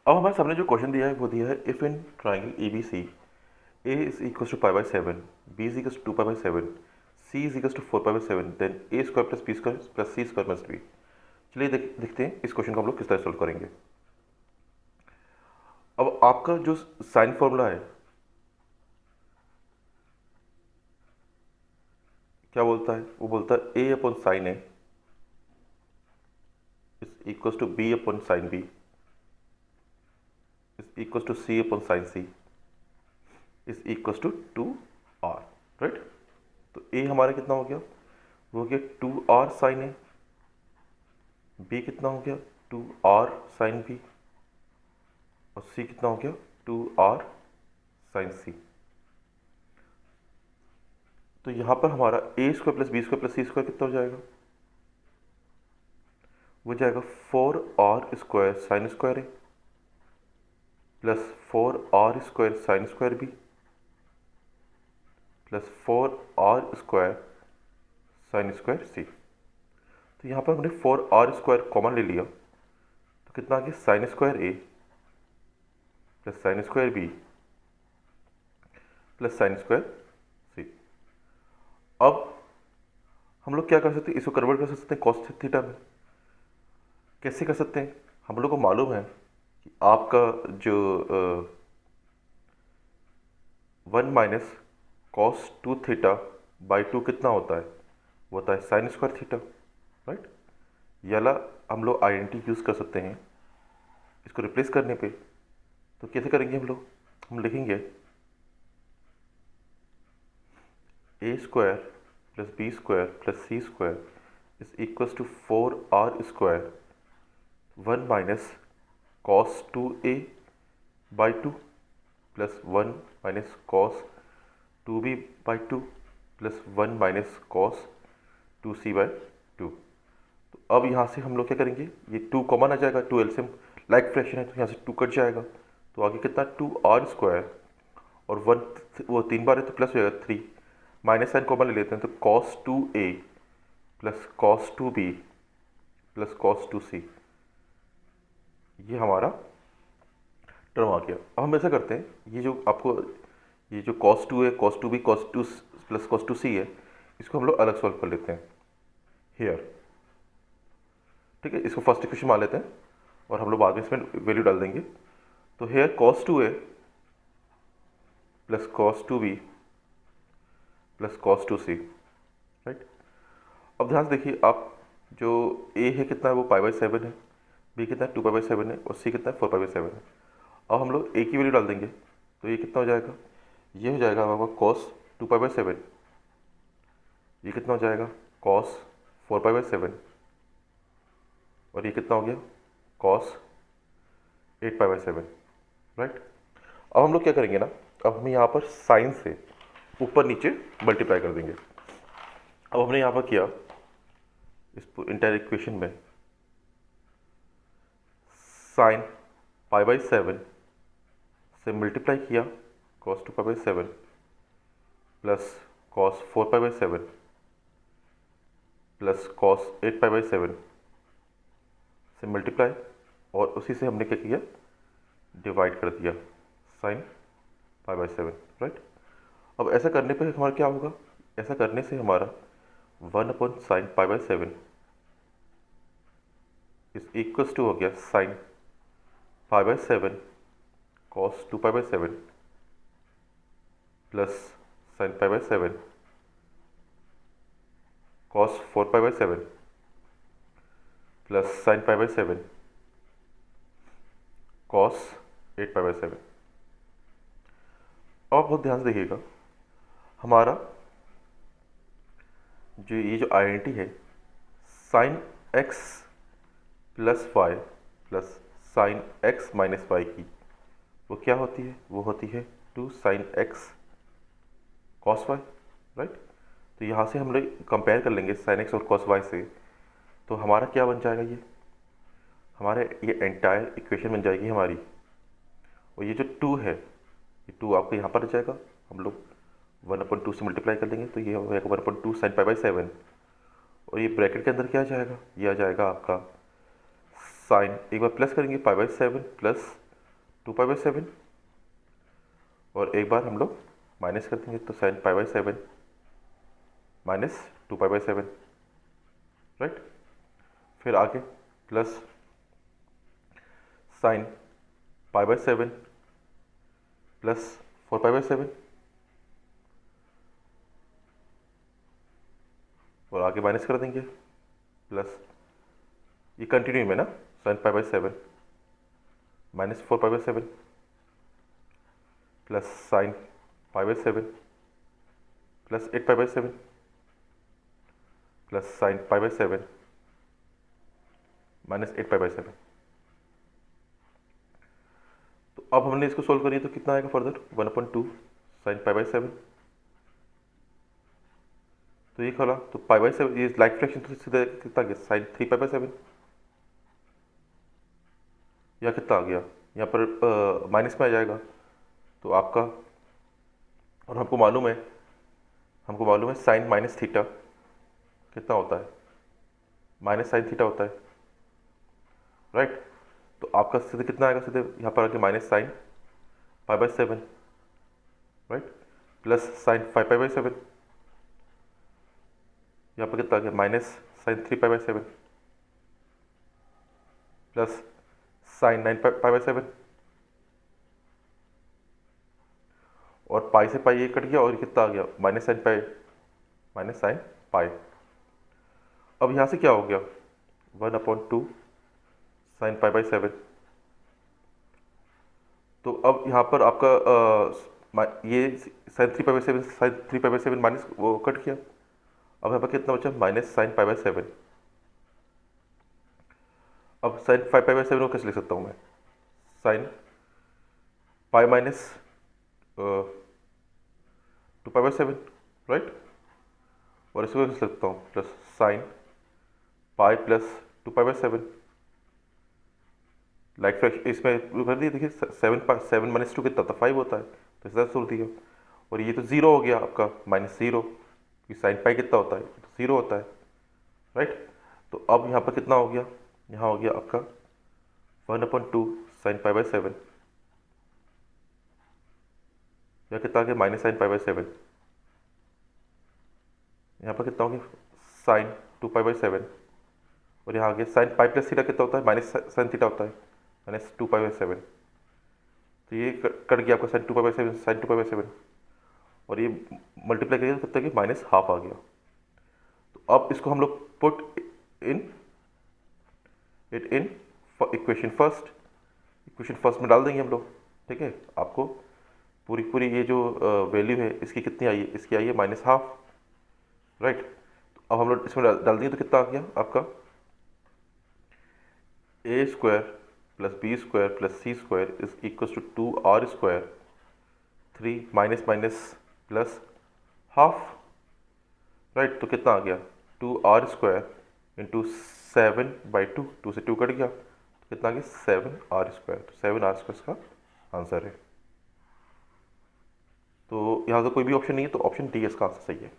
अब हमारे सामने जो क्वेश्चन दिया है वो दिया है if in triangle A B C A is equal to pi by seven, B is equal to two pi by seven, C is equal to four pi by seven, then A square plus B square plus C square must be. चलिए देखते हैं इस question को हम लोग किस तरह solve करेंगे। अब आपका जो साइन फॉर्मूला है क्या बोलता है? वो बोलता है A upon sine A is equal to B upon sine B is equal to C upon sine C is equal to two R, right. तो ए हमारा कितना हो गया? वो हो गया two R sine A, B कितना हो गया? टू आर साइन बी, और सी कितना हो गया? Two R sine C. तो यहाँ पर हमारा A square plus B square plus C square कितना हो जाएगा? वो जाएगा four R square sine square A plus four R square sine square B plus four R square sine square C. तो यहाँ पर हमने फोर आर स्क्वायर कॉमन ले लिया, तो कितना आ गया? Sine square A plus sine square B plus sine square C. अब हम लोग क्या कर सकते हैं? इसको कन्वर्ट कर सकते हैं कॉस थीटा में। कैसे कर सकते हैं? हम लोग को मालूम है कि आपका जो one minus cos to theta by two कितना होता है? वो होता है साइन स्क्वायर थीटा, राइट। याला हम लोग आइडेंटिटी यूज़ कर सकते हैं इसको रिप्लेस करने पे। तो कैसे करेंगे हम लोग? हम लिखेंगे A square plus B square plus C square is equals to four R square one minus cos two A by two plus one minus cos two B by two plus one minus cos two C by two. तो अब यहाँ से हम लोग क्या करेंगे? ये two common आ जाएगा, टू एलसीएम लाइक फ्रैक्शन है तो यहाँ से टू कट जाएगा, तो आगे कितना? टू आर स्क्वायर और वन वो तीन बार है तो प्लस हो जाएगा थ्री, माइनस साइन कॉमन ले लेते हैं तो cos two A plus cos two B plus cos two C, ये हमारा टर्म आ गया। अब हम ऐसा करते हैं, ये जो आपको ये जो कॉस टू है, cos two B, cos two plus cos two C है, इसको हम लोग अलग सॉल्व कर लेते हैं हेयर, ठीक है। इसको फर्स्ट इक्वेशन मान लेते हैं और हम लोग बाद में इसमें वैल्यू डाल देंगे। तो here cos two A plus cos two B plus cos two C, right. अब ध्यान से देखिए आप, जो ए है कितना है? वो पाई बाई सेवन है, बी कितना है? टू पाई बाई सेवन है, और सी कितना है? फोर पाई बाई सेवन है। अब हम लोग ए की वैल्यू डाल देंगे तो ये कितना हो जाएगा? ये हो जाएगा आपका cos two pi by seven, ये कितना हो जाएगा? Cos four pi by seven, और ये कितना हो गया? Cos eight pi by seven, right. अब हम लोग क्या करेंगे ना, अब हम यहाँ पर साइन से ऊपर नीचे मल्टीप्लाई कर देंगे। अब हमने यहाँ पर किया इस इंटायर इक्वेशन में साइन पाई बाई सेवन से मल्टीप्लाई किया cos two pi by seven plus cos four pi by seven plus cos eight pi by seven से मल्टीप्लाई, और उसी से हमने क्या किया? डिवाइड कर दिया sine pi by seven, right. अब ऐसा करने पे हमारा क्या होगा? ऐसा करने से हमारा one upon sine pi by seven is equals to हो गया sine pi by seven cos two pi by seven plus sine pi by seven cos four pi by seven plus sine pi by seven cos eight pi by seven. अब बहुत ध्यान से देखिएगा, हमारा जो ये जो आइडेंटिटी है sine X plus Y plus sine X minus Y की, वो क्या होती है? वो होती है two sine X cos Y, right. तो यहाँ से हम लोग कंपेयर कर लेंगे साइन एक्स और कॉस वाई से, तो हमारा क्या बन जाएगा? ये हमारे ये एंटायर इक्वेशन बन जाएगी हमारी। और ये जो टू है, ये टू आपको यहाँ पर आ जाएगा, हम लोग वन अपन टू से मल्टीप्लाई कर देंगे तो ये हो जाएगा one upon two sine pi by seven, और ये ब्रैकेट के अंदर क्या आ जाएगा? ये आ जाएगा आपका साइन, एक बार प्लस करेंगे पाई बाई सेवन प्लस 2π/7 और एक बार हम लोग माइनस कर देंगे तो sin π/7 माइनस 2π/7, राइट। फिर आगे प्लस sin π/7 प्लस 4π/7 और आगे माइनस कर देंगे प्लस, ये कंटिन्यू में ना, sin π/7 minus 4π/7 plus sin π/7 plus 8π/7 plus sin π/7 minus 8π/7। तो अब हमने इसको सोल्व करिए तो कितना आएगा फर्दर, 1/2 sin π/7। तो ये खोला तो π/7, ये लाइक फ्रैक्शन तो सीधा कितना गया, sin 3π/7 या कितना आ गया, यहाँ पर माइनस में आ जाएगा तो आपका, और हमको मालूम है साइन माइनस थीटा कितना होता है, माइनस साइन थीटा होता है, राइट। तो आपका सीधे कितना आएगा, सीधे यहाँ पर आके minus sine π/7, right, plus sine 5π/7, यहाँ पर कितना आ गया माइनस साइन 3π/7 प्लस साइन 9π/7 और पाई से पाई ये कट गया और कितना आ गया minus sine pi, minus sine pi. अब यहाँ से क्या हो गया 1/2 साइन π/7। तो अब यहाँ पर आपका ये साइन 3π/7 माइनस वो कट गया। अब यहाँ पर कितना बचा माइनस साइन π/7। अब साइन 5π/7 को कैसे लिख सकता हूँ मैं, साइन पाई माइनस 2π/7, राइट, और इसको कैसे लिख सकता हूँ plus sine pi plus 2π/7। Like fraction इसमें कर दिए, देखिए 7 माइनस 2 कितना था 5 होता है, तो इसका सोल्व दिया। और ये तो ज़ीरो हो गया आपका -0, कि साइन पाई कितना होता है तो 0 होता है, राइट। तो अब यहाँ पर कितना हो गया, यहाँ हो गया आपका 1/2 साइन π/7 या कितना आ गया माइनस साइन π/7। यहाँ पर कितना हो गया साइन 2π/7 और यहाँ आ गया साइन पाई प्लस थीटा कितना होता है माइनस साइन थीटा होता है माइनस 2π/7। तो ये कट गया आपका साइन 2π/7 साइन 2π/7 और ये मल्टीप्लाई करिए तो कितना कि माइनस हाफ आ गया। तो अब इसको हम लोग पुट इन इक्वेशन फर्स्ट में डाल देंगे हम लोग, ठीक है। आपको पूरी ये जो वैल्यू है इसकी कितनी आई है, इसकी आई है माइनस हाफ, राइट। तो अब हम लोग इसमें डाल देंगे तो कितना आ गया आपका a² plus b² plus c² is equal to 2r², 3 minus minus plus half, right. तो कितना आ गया 2r² इंटू 7/2, 2 से 2 कट गया तो कितना आ गया 7r²। तो 7r² इसका आंसर है। तो यहाँ से कोई भी ऑप्शन नहीं है तो ऑप्शन डी इसका आंसर सही है।